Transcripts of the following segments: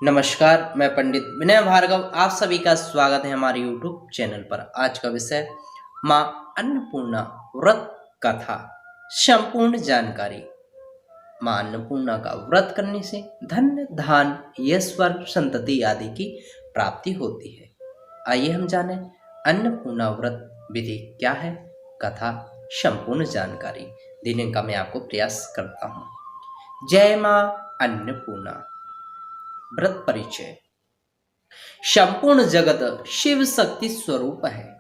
नमस्कार, मैं पंडित विनय भार्गव। आप सभी का स्वागत है हमारे YouTube चैनल पर। आज का विषय माँ अन्नपूर्णा व्रत कथा। संपूर्ण जानकारी। माँ अन्नपूर्णा का व्रत करने से धन धान यशवर संतति आदि की प्राप्ति होती है। आइए हम जाने अन्नपूर्णा व्रत विधि क्या है, कथा संपूर्ण जानकारी देने का मैं आपको प्रयास करता हूँ। जय माँ अन्नपूर्णा। व्रत परिचय। संपूर्ण जगत शिव शक्ति स्वरूप है।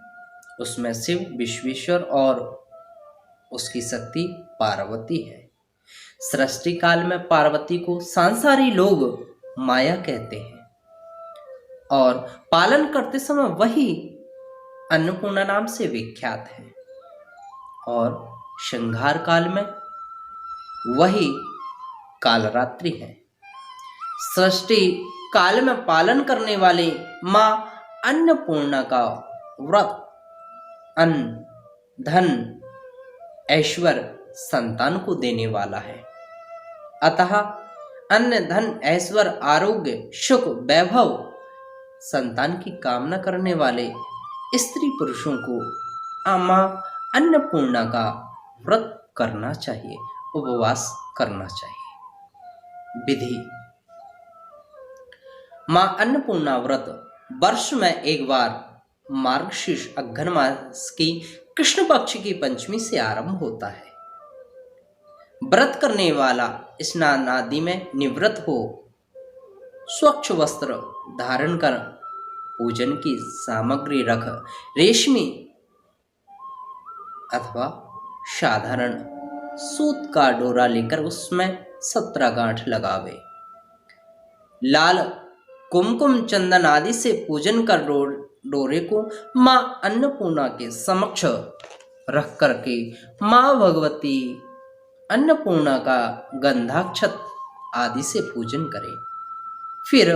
उसमें शिव विश्वेश्वर और उसकी शक्ति पार्वती है। सृष्टि काल में पार्वती को सांसारी लोग माया कहते हैं और पालन करते समय वही अन्नपूर्णा नाम से विख्यात है और श्रृंगार काल में वही कालरात्रि है। सृष्टि काल में पालन करने वाले माँ अन्नपूर्णा का व्रत अन्न धन ऐश्वर्य संतान को देने वाला है। अतः अन्न धन ऐश्वर्य आरोग्य सुख वैभव संतान की कामना करने वाले स्त्री पुरुषों को माँ अन्नपूर्णा का व्रत करना चाहिए, उपवास करना चाहिए। विधि। माँ अन्नपूर्णा व्रत वर्ष में एक बार मार्गशीर्ष अघ्न मास की कृष्ण पक्ष की पंचमी से आरंभ होता है। व्रत करने वाला स्नान आदि में निवृत्त हो स्वच्छ वस्त्र धारण कर पूजन की सामग्री रख रेशमी अथवा साधारण सूत का डोरा लेकर उसमें 17 गांठ लगावे। लाल कुमकुम चंदन आदि से पूजन कर डोरे को माँ अन्नपूर्णा के समक्ष रख करके माँ भगवती अन्नपूर्णा का गंधाक्षत आदि से पूजन करे। फिर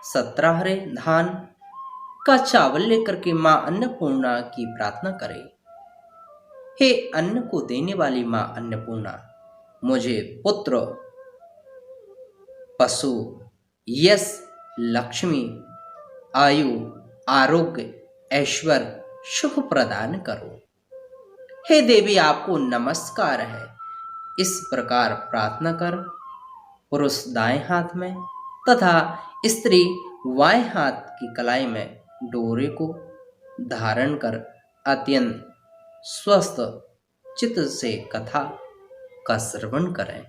17 हरे धान का चावल लेकर के माँ अन्नपूर्णा की प्रार्थना करे। हे अन्न को देने वाली माँ अन्नपूर्णा, मुझे पुत्र पशु यश लक्ष्मी आयु आरोग्य ऐश्वर्य सुख प्रदान करो। हे देवी, आपको नमस्कार है। इस प्रकार प्रार्थना कर पुरुष दाएं हाथ में तथा स्त्री बाएं हाथ की कलाई में डोरे को धारण कर अत्यंत स्वस्थ चित्त से कथा का श्रवण करें।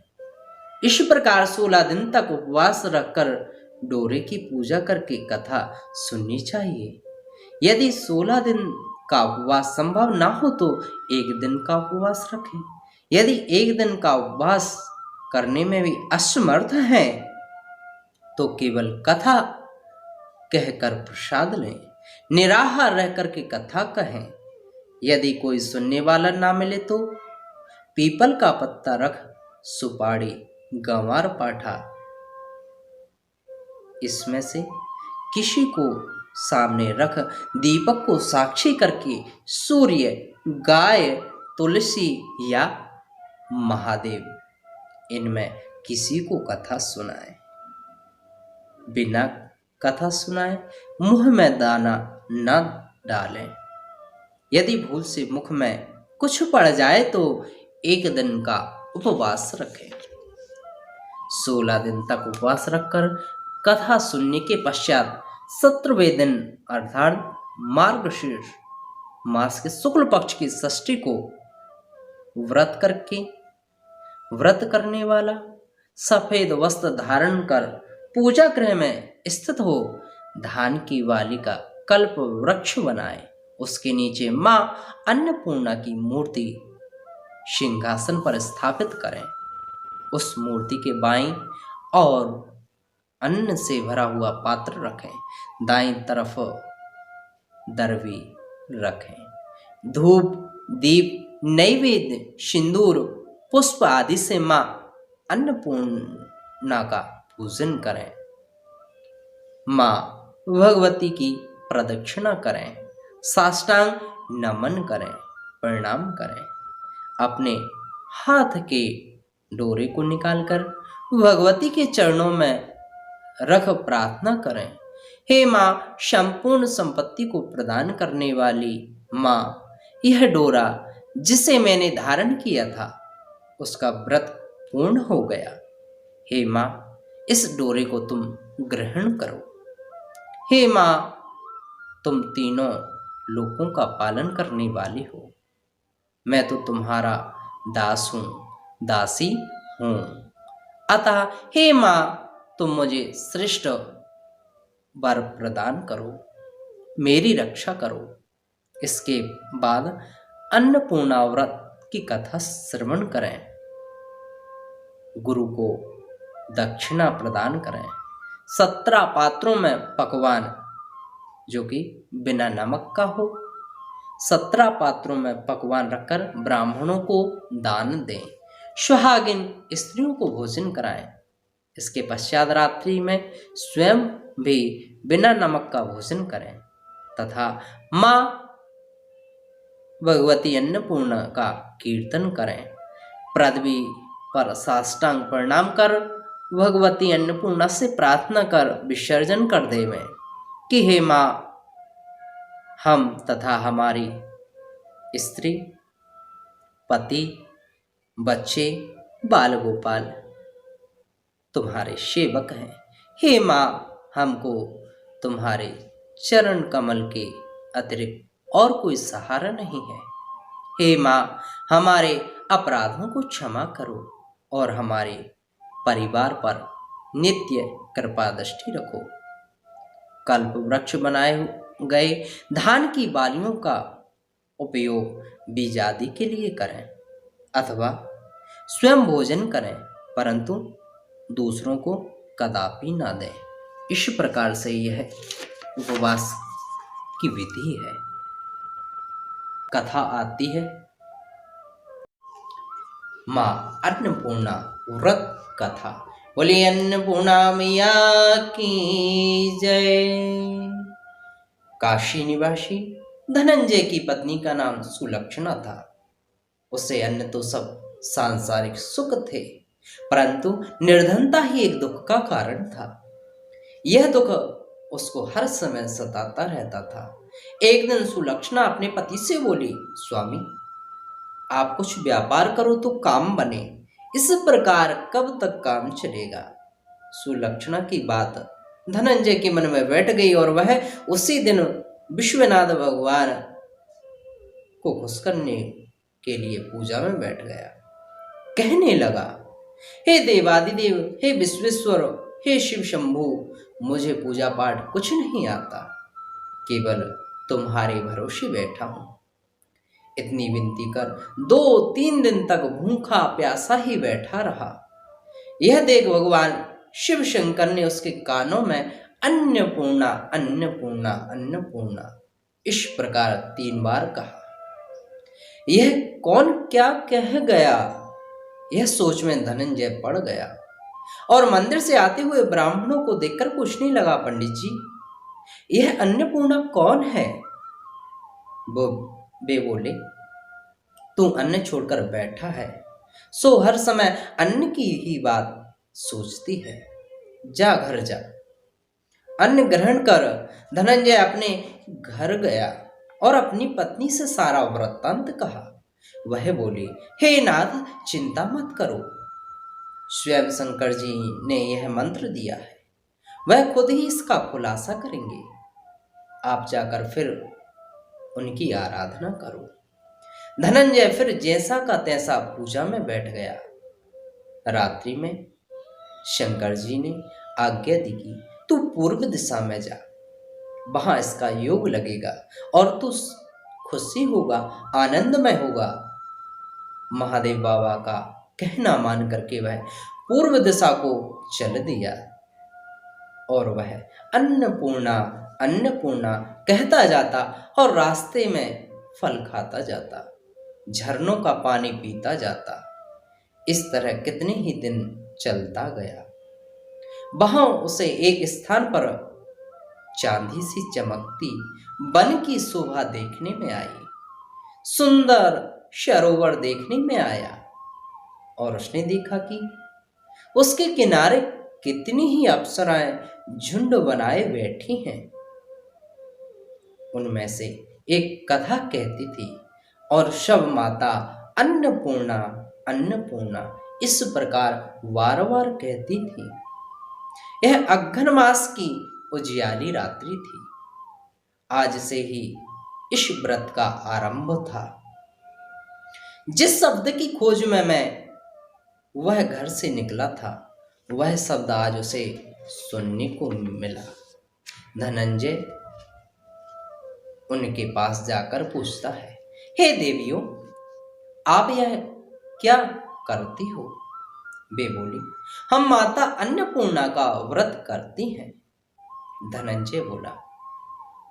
इस प्रकार 16 दिन तक उपवास रखकर डोरे की पूजा करके कथा सुननी चाहिए। यदि 16 दिन का उपवास संभव ना हो तो 1 दिन का उपवास रखें। यदि 1 दिन का उपवास करने में भी असमर्थ है तो केवल कथा कहकर प्रसाद लें। निराहार रह करके कथा कहें। यदि कोई सुनने वाला ना मिले तो पीपल का पत्ता रख सुपारी गंवार पाठा इसमें से किसी को सामने रख दीपक को साक्षी करके सूर्य गाय तुलसी या महादेव इनमें किसी को कथा सुनाए। बिना कथा सुनाए मुंह में दाना न डालें। यदि भूल से मुख में कुछ पड़ जाए तो 1 दिन का उपवास रखें। 16 दिन तक उपवास रखकर कथा सुनने के पश्चात 17वें दिन अर्थात मार्गशीर्ष मास के शुक्ल पक्ष की षष्ठी को व्रत करने वाला सफेद वस्त्र धारण कर पूजा गृह में स्थित हो धान की वाली का कल्प वृक्ष बनाए। उसके नीचे माँ अन्नपूर्णा की मूर्ति सिंहासन पर स्थापित करें। उस मूर्ति के बाईं और अन्न से भरा हुआ पात्र रखें। दाईं तरफ दरवी रखें। धूप दीप नैवेद्य सिंदूर पुष्प आदि से माँ अन्नपूर्णा का पूजन करें। माँ भगवती की प्रदक्षिणा करें। साष्टांग नमन करें, प्रणाम करें। अपने हाथ के डोरे को निकालकर भगवती के चरणों में रख प्रार्थना करें। हे माँ, संपूर्ण संपत्ति को प्रदान करने वाली माँ, यह डोरा जिसे मैंने धारण किया था उसका व्रत पूर्ण हो गया। हे माँ, इस डोरे को तुम ग्रहण करो। हे माँ, तुम तीनों लोकों का पालन करने वाली हो। मैं तो तुम्हारा दास हूँ, दासी हूँ। अतः हे माँ, तुम मुझे श्रेष्ठ वर प्रदान करो, मेरी रक्षा करो। इसके बाद अन्नपूर्णा व्रत की कथा श्रवण करें, गुरु को दक्षिणा प्रदान करें। 17 पात्रों में पकवान जो कि बिना नमक का हो, 17 पात्रों में पकवान रखकर ब्राह्मणों को दान दें। सुहागिन स्त्रियों को भोजन कराएं। इसके पश्चात रात्रि में स्वयं भी बिना नमक का भोजन करें तथा माँ भगवती अन्नपूर्णा का कीर्तन करें। पृथ्वी पर साष्टांग प्रणाम कर भगवती अन्नपूर्णा से प्रार्थना कर विसर्जन कर देवें कि हे माँ, हम तथा हमारी स्त्री, पति, बच्चे, बाल गोपाल तुम्हारे सेवक हैं। हे माँ, हमको तुम्हारे चरण कमल के अतिरिक्त और कोई सहारा नहीं है। हे माँ, हमारे अपराधों को क्षमा करो और हमारे परिवार पर नित्य कृपा दृष्टि रखो। कल्प वृक्ष बनाए गए धान की बालियों का उपयोग बीज आदि के लिए करें अथवा स्वयं भोजन करें, परंतु दूसरों को कदापि ना दें। इस प्रकार से यह उपवास की विधि है। कथा आती है माँ अन्नपूर्णा व्रत कथा। बोली अन्नपूर्णा मैया की जय। काशी निवासी धनंजय की पत्नी का नाम सुलक्षणा था। उसे अन्य तो सब सांसारिक सुख थे, परंतु निर्धनता ही एक दुख का कारण था। यह दुख उसको हर समय सताता रहता था। एक दिन सुलक्षणा अपने पति से बोली, स्वामी, आप कुछ व्यापार करो तो काम बने, इस प्रकार कब तक काम चलेगा। सुलक्षणा की बात धनंजय के मन में बैठ गई और वह उसी दिन विश्वनाथ भगवान को खुश करने के लिए पूजा में बैठ गया। कहने लगा, हे देवादिदेव, हे विश्वेश्वर, हे शिव शंभु, मुझे पूजा पाठ कुछ नहीं आता, केवल तुम्हारे भरोसे बैठा हूं। इतनी विनती कर 2-3 दिन तक भूखा प्यासा ही बैठा रहा। यह देख भगवान शिव शंकर ने उसके कानों में अन्नपूर्णा अन्नपूर्णा अन्नपूर्णा इस प्रकार 3 बार कहा। यह कौन क्या कह गया, यह सोच में धनंजय पड़ गया और मंदिर से आते हुए ब्राह्मणों को देखकर पूछने लगा, पंडित जी, यह अन्नपूर्णा कौन है। वे बोले, तू अन्न छोड़कर बैठा है, सो हर समय अन्न की ही बात सोचती है। जा घर जा, अन्न ग्रहण कर। धनंजय अपने घर गया और अपनी पत्नी से सारा वृत्तांत कहा। वह बोली, हे नाथ, चिंता मत करो, स्वयं शंकर जी ने यह मंत्र दिया है, वह खुद ही इसका खुलासा करेंगे। आप जाकर फिर उनकी आराधना करो। धनंजय फिर जैसा का तैसा पूजा में बैठ गया। रात्रि में शंकर जी ने आज्ञा दी कि तू पूर्व दिशा में जा, वहां इसका योग लगेगा और तू खुशी होगा, आनंदमय होगा। महादेव बाबा का कहना मान करके वह पूर्व दिशा को चल दिया और वह अन्नपूर्णा अन्नपूर्णा कहता जाता और रास्ते में फल खाता जाता, झरनों का पानी पीता जाता। इस तरह कितने ही दिन चलता गया। वहां उसे एक स्थान पर चांदी सी चमकती वन की शोभा देखने में आई। सुंदर सरोवर देखने में आया और उसने देखा कि उसके किनारे कितनी ही अप्सराएं झुंड बनाए बैठी हैं। उनमें से एक कथा कहती थी और सब माता अन्नपूर्णा अन्नपूर्णा इस प्रकार बार बार कहती थी। यह अघ्न मास की उजियाली रात्रि थी। आज से ही इस व्रत का आरंभ था। जिस शब्द की खोज में मैं वह घर से निकला था, वह शब्द आज उसे सुनने को मिला। धनंजय उनके पास जाकर पूछता है, हे देवियों, आप यह क्या करती हो? वे बोली, हम माता अन्नपूर्णा का व्रत करती हैं। धनंजय बोला,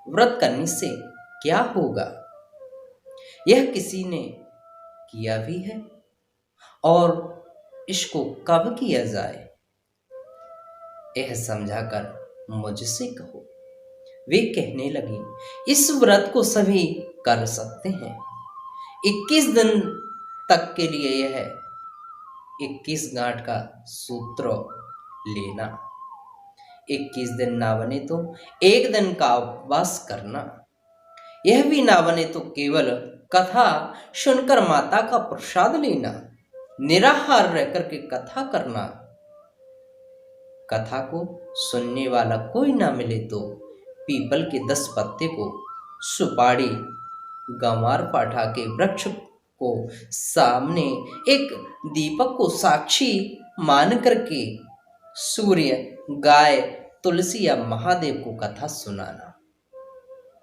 व्रत करने से क्या होगा? यह किसी ने किया भी है और इसको कब किया जाए, यह समझाकर मुझसे कहो। वे कहने लगी, इस व्रत को सभी कर सकते हैं। 21 दिन तक के लिए यह 21 गांठ का सूत्र लेना। 21 दिन ना बने तो एक दिन का उपवास करना। यह भी ना बने तो केवल कथा सुनकर माता का प्रसाद लेना। निराहार रहकर के कथा करना। कथा को सुनने वाला कोई ना मिले तो पीपल के 10 पत्ते को, सुपारी, गंवार पाठा के वृक्ष को सामने एक दीपक को साक्षी मान करके सूर्य, गाय, तुलसी या महादेव को कथा सुनाना।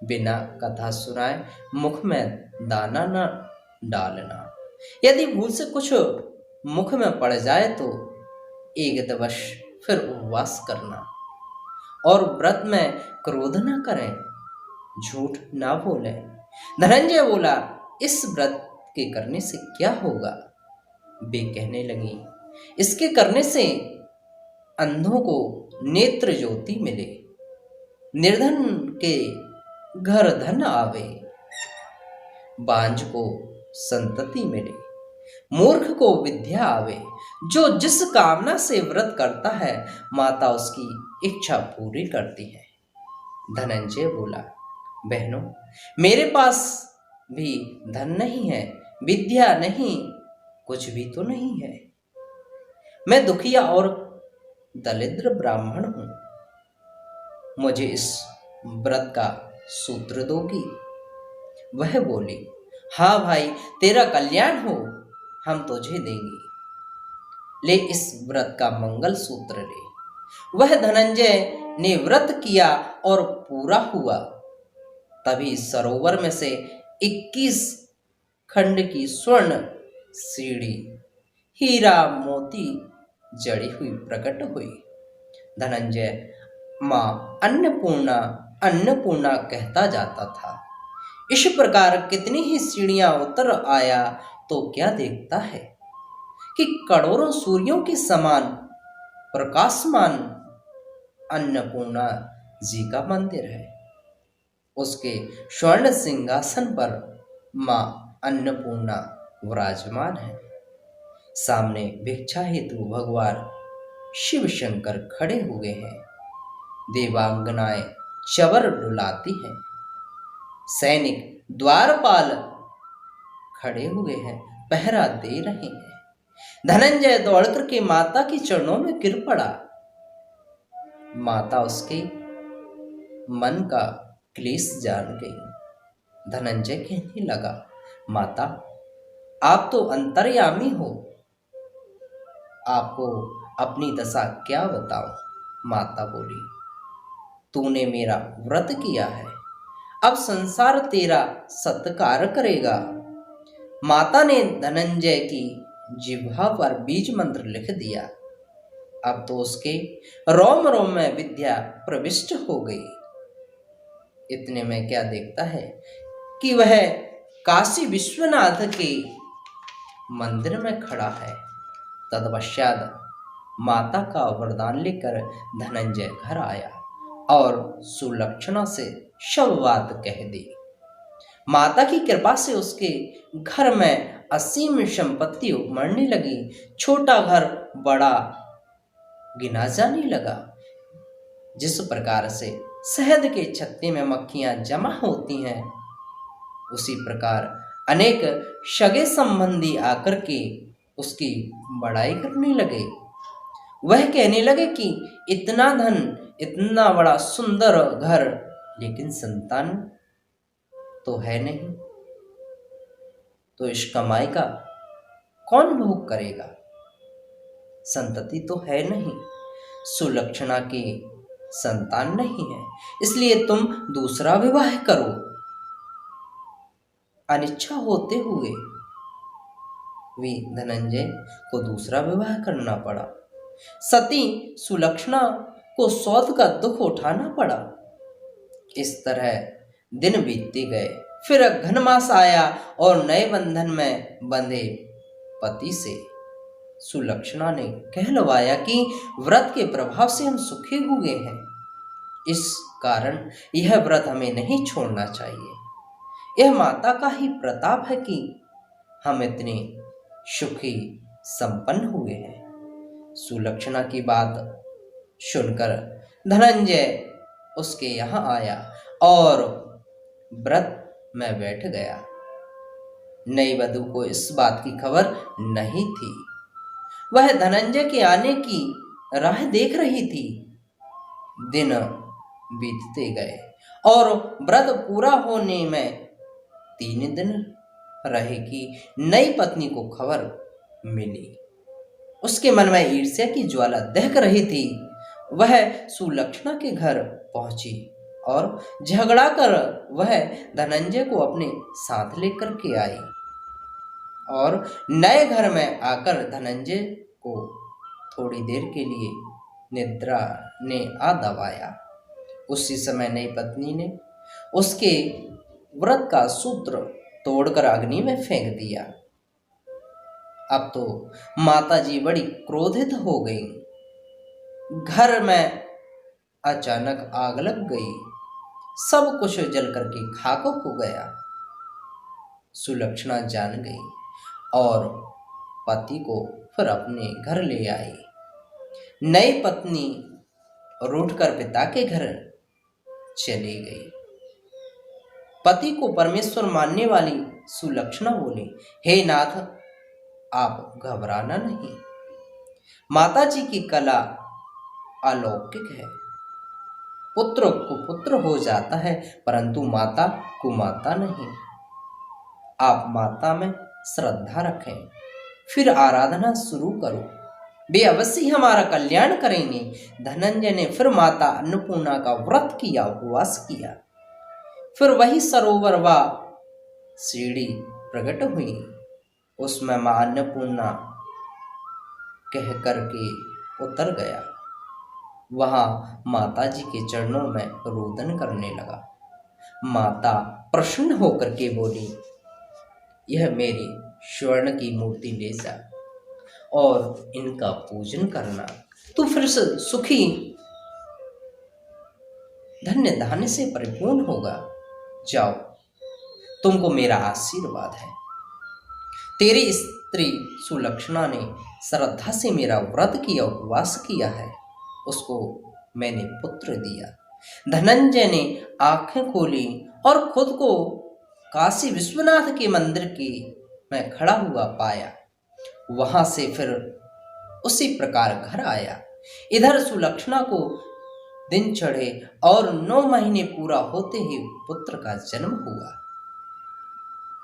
बिना कथा सुनाए मुख में दाना न डालना। यदि भूल से कुछ मुख में पड़ जाए तो एक दिवस फिर उपवास करना। और व्रत में क्रोध न करें, झूठ ना बोलें। धनंजय बोला, इस व्रत के करने से क्या होगा? वे कहने लगी, इसके करने से अंधों को नेत्र ज्योति मिले, निर्धन के घर धन आवे, बांझ को संतति मिले, मूर्ख को विद्या आवे। जो जिस कामना से व्रत करता है माता उसकी इच्छा पूरी करती है। धनंजय बोला, बहनों, मेरे पास भी धन नहीं है, विद्या नहीं, कुछ भी तो नहीं है। मैं दुखिया और दरिद्र ब्राह्मण हूं। मुझे इस व्रत का सूत्र दोगी? वह बोली, हाँ भाई, तेरा कल्याण हो, हम तुझे देंगे। ले इस व्रत का मंगल सूत्र ले। वह धनंजय ने व्रत किया और पूरा हुआ। तभी सरोवर में से 21 खंड की स्वर्ण सीढ़ी हीरा मोती जड़ी हुई प्रकट हुई। धनंजय मां अन्नपूर्णा अन्नपूर्णा कहता जाता था। इस प्रकार कितनी ही सीढ़ियां उतर आया तो क्या देखता है कि करोड़ों सूर्यों के समान प्रकाशमान अन्नपूर्णा जी का मंदिर है। उसके स्वर्ण सिंहासन पर मां अन्नपूर्णा विराजमान है। सामने भिक्षा हेतु भगवान शिव शंकर खड़े हुए हैं। देवांगनाएं चवर डुलाती हैं। सैनिक द्वारपाल खड़े हुए हैं, पहरा दे रहे हैं। धनंजय दौड़ करके माता के चरणों में गिर पड़ा। माता उसके मन का क्लेश जान गई। धनंजय कहने लगा, माता, आप तो अंतर्यामी हो, आपको अपनी दशा क्या बताऊं? माता बोली, तूने मेरा व्रत किया है, अब संसार तेरा सत्कार करेगा। माता ने धनंजय की जिह्वा पर बीज मंत्र लिख दिया। अब तो उसके रोम रोम में विद्या प्रविष्ट हो गई। इतने में क्या देखता है कि वह काशी विश्वनाथ के मंदिर में खड़ा है। तत्पश्चात माता का वरदान लेकर धनंजय घर आया और सुलक्षणा से सब बात कह दी। माता की कृपा से उसके घर में असीम संपत्ति उमड़ने लगी। छोटा घर बड़ा गिना जाने लगा। जिस प्रकार से शहद के छत्ते में मक्खियां जमा होती हैं, उसी प्रकार अनेक सगे संबंधी आकर के उसकी बड़ाई करने लगे। वह कहने लगे कि इतना धन, इतना बड़ा सुंदर घर, लेकिन संतान तो है नहीं, तो इस कमाई का कौन भोग करेगा? संतति तो है नहीं, सुलक्षणा की संतान नहीं है, इसलिए तुम दूसरा विवाह करो। अनिच्छा होते हुए भी धनंजय को दूसरा विवाह करना पड़ा। सती सुलक्षणा को सौत का दुख उठाना पड़ा। इस तरह दिन बीतते गए। फिर घन मास आया और नए बंधन में बंधे पति से सुलक्षणा ने कहलवाया कि व्रत के प्रभाव से हम सुखी हुए हैं, इस कारण यह व्रत हमें नहीं छोड़ना चाहिए। यह माता का ही प्रताप है कि हम इतने सुखी संपन्न हुए हैं। सुलक्षणा की बात सुनकर धनंजय उसके यहाँ आया और व्रत में बैठ गया। नई वधू को इस बात की खबर नहीं थी। वह धनंजय के आने की राह देख रही थी। दिन बीतते गए और व्रत पूरा होने में 3 दिन रहे कि नई पत्नी को खबर मिली। उसके मन में ईर्ष्या की ज्वाला दहक रही थी। वह सुलक्षणा के घर पहुंची और झगड़ा कर वह धनंजय को अपने साथ लेकर के आई और नए घर में आकर धनंजय को थोड़ी देर के लिए निद्रा ने आ दबाया। उसी समय नई पत्नी ने उसके व्रत का सूत्र तोड़कर अग्नि में फेंक दिया। अब तो माताजी बड़ी क्रोधित हो गई। घर में अचानक आग लग गई। सब कुछ जल करके खाक हो गया। सुलक्षणा जान गई और पति को फिर अपने घर ले आई। नई पत्नी रूठकर पिता के घर चली गई। पति को परमेश्वर मानने वाली सुलक्षणा बोली, हे नाथ, आप घबराना नहीं। माताजी की कला अलौकिक है। पुत्र कुपुत्र हो जाता है, परंतु माता कुमाता नहीं। आप माता में श्रद्धा रखें, फिर आराधना शुरू करो, वे अवश्य हमारा कल्याण करेंगे। धनंजय ने फिर माता अन्नपूर्णा का व्रत किया, उपवास किया। फिर वही सरोवर व सीढ़ी प्रकट हुई। उसमें मां अन्नपूर्णा कह करके उतर गया। वहां माताजी के चरणों में रोदन करने लगा। माता प्रसन्न होकर के बोली, यह मेरी स्वर्ण की मूर्ति ले जा और इनका पूजन करना, तू फिर से सुखी धन्य धान्य से परिपूर्ण होगा। जाओ, तुमको मेरा आशीर्वाद है। तेरी स्त्री सुलक्षणा ने श्रद्धा से मेरा व्रत किया, उपवास किया है, उसको मैंने पुत्र दिया। धनंजय ने आंखें खोली और खुद को काशी विश्वनाथ के मंदिर की में खड़ा हुआ पाया। वहां से फिर उसी प्रकार घर आया। इधर सुलक्षणा को दिन चढ़े और 9 महीने पूरा होते ही पुत्र का जन्म हुआ।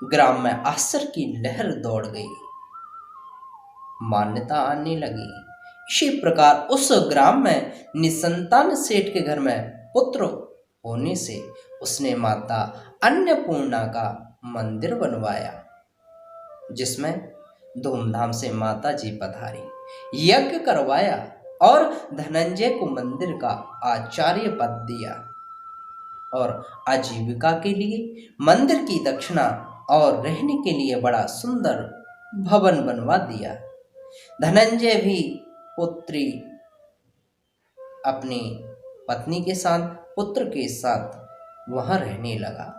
ग्राम में आश्चर्य की लहर दौड़ गई। मान्यता आने लगी। इसी प्रकार उस ग्राम में निसंतान सेठ के घर में पुत्र होने से उसने माता अन्नपूर्णा का मंदिर बनवाया, जिसमें धूमधाम से माता जी पधारी, यज्ञ करवाया और धनंजय को मंदिर का आचार्य पद दिया और आजीविका के लिए मंदिर की दक्षिणा और रहने के लिए बड़ा सुंदर भवन बनवा दिया। धनंजय भी पुत्री अपनी पत्नी के साथ, पुत्र के साथ वहां रहने लगा।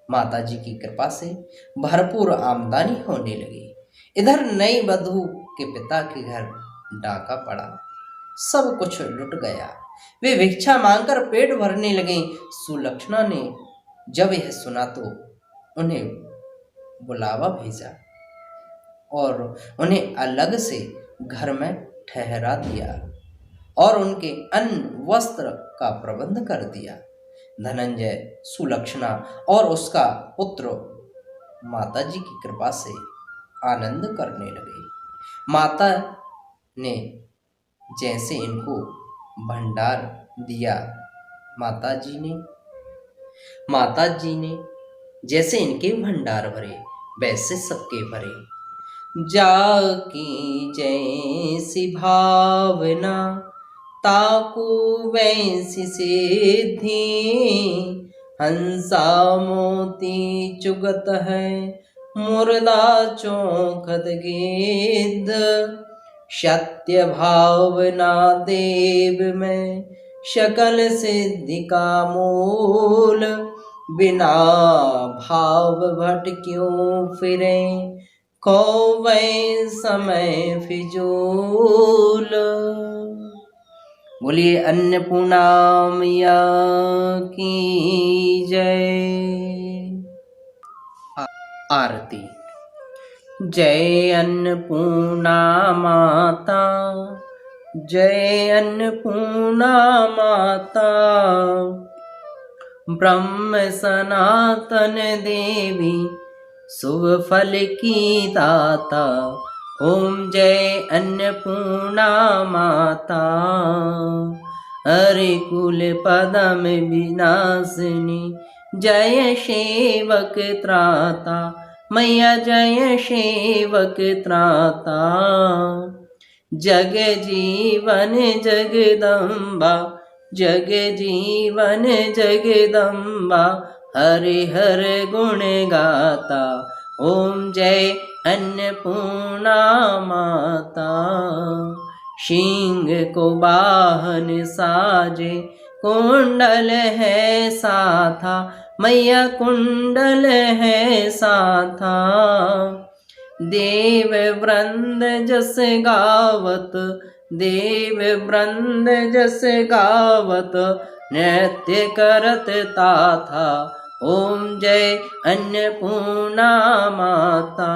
माताजी की कृपा से भरपूर आमदनी होने लगी। इधर नई वधू के पिता के घर डाका पड़ा। सब कुछ लुट गया। वे भिक्षा मांगकर पेट भरने लगे। सुलक्षणा ने जब यह सुना तो उन्हें बुलावा भेजा और उन्हें अलग से घर में ठहरा दिया और उनके अन्न वस्त्र का प्रबंध कर दिया। धनंजय, सुलक्षणा और उसका पुत्र माताजी की कृपा से आनंद करने लगे। माता ने जैसे इनको भंडार दिया, माताजी ने जैसे इनके भंडार भरे, वैसे सबके भरे। जाकी जैसी भावना ताकू वैसी सिद्धि, हंसा मोती चुगत है मुर्दा चौखद गिद्ध। सत्य भावना देव में सकल सिद्धि का मूल, बिना भाव भट क्यों फिरे खोवे समय फिजूल। बोलिए अन्नपूर्णा मैया की जय। आरती। जय अन्नपूर्णा माता, जय अन्नपूर्णा माता, ब्रह्म सनातन देवी शुभ फल की दाता। ओम जय अन्नपूर्णा माता, हरि कुल पदम विनाशिनी, जय सेवक त्राता मैया, जय सेवक त्राता। जग जीवन जगदम्बा, जग जीवन जगदम्बा, हरि हर गुण गाता। ओम जय अन्नपूर्णा माता, सिंह को वाहन साजे, कुंडल है साथा मैया, कुंडल है साथा। देव वृंद जस गावत, देव वृंद जस गावत, नृत्य करत ताथा। ओम जय अन्नपूर्णा माता,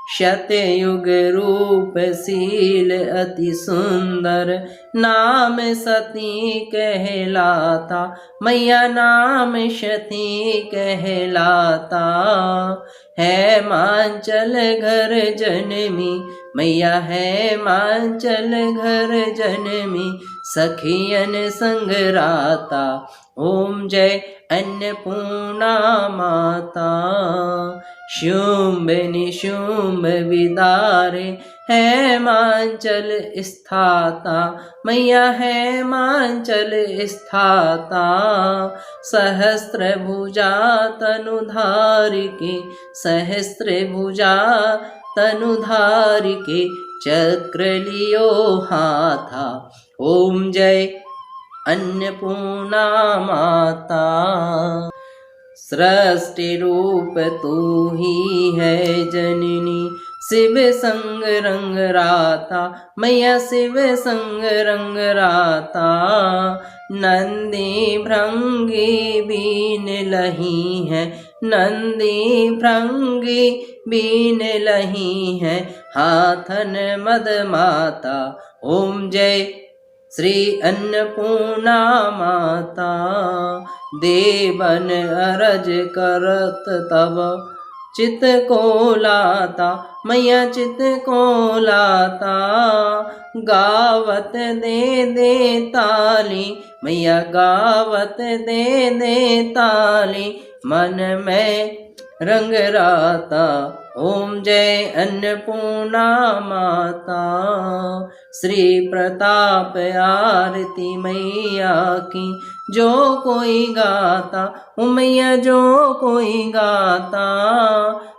शतयुग रूप शील अति सुंदर, नाम सती कहलाता मैया, नाम सती कहलाता। है मांचल घर जनमी मैया, है मांचल घर जनमी, सखियन संग राता। ओम जय अन्नपूर्णा माता, शुंभ निशुंभ विदारे, है मांचल स्थाता मैया, है मांचल स्थाता। सहस्त्र भुजा तनुधार के, सहस्त्र भुजा तनुधार के, चक्र लियो हाथा। ओम जय अन्नपूर्णा माता, सृष्टि रूप तू ही है जननी, शिव संग रंग राता मैया, शिव संग रंग राता। नंदी भृंगी बीन लही है, नंदी भृंगी बीन लही है, हाथन मद माता। ओम जय श्री अन्नपूर्णा माता, देवन अरज करत तब चित को लाता मैया, चित को लाता। गावत दे दे ताली मैया, गावत दे दे ताली, मन में रंग राता। ओम जय अन्नपूर्णा माता, श्री प्रताप आरती मैया की, जो कोई गाता ओ मैया, जो कोई गाता,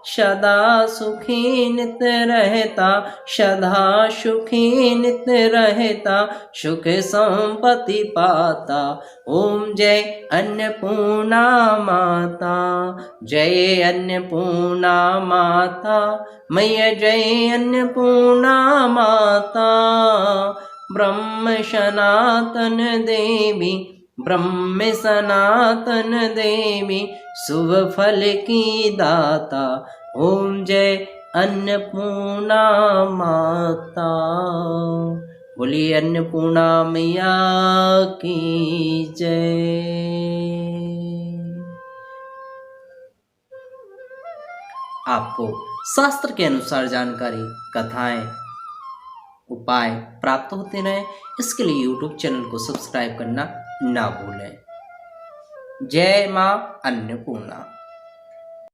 सदा सुखी नित रहता, सदा सुखी नित रहता, सुख संपत्ति पाता। ओम जय अन्नपूर्णा माता, जय अन्नपूर्णा माता मैया, जय अन्नपूर्णा माता। ब्रह्म सनातन देवी, ब्रह्म सनातन देवी, शुभ फल की दाता, ओम जय अन्नपूर्णा माता। बोलिए अन्नपूर्णा मैया की जय। आपको शास्त्र के अनुसार जानकारी, कथाएं, उपाय प्राप्त होते रहे, इसके लिए YouTube चैनल को सब्सक्राइब करना ना भूलें। जय मां अन्नपूर्णा।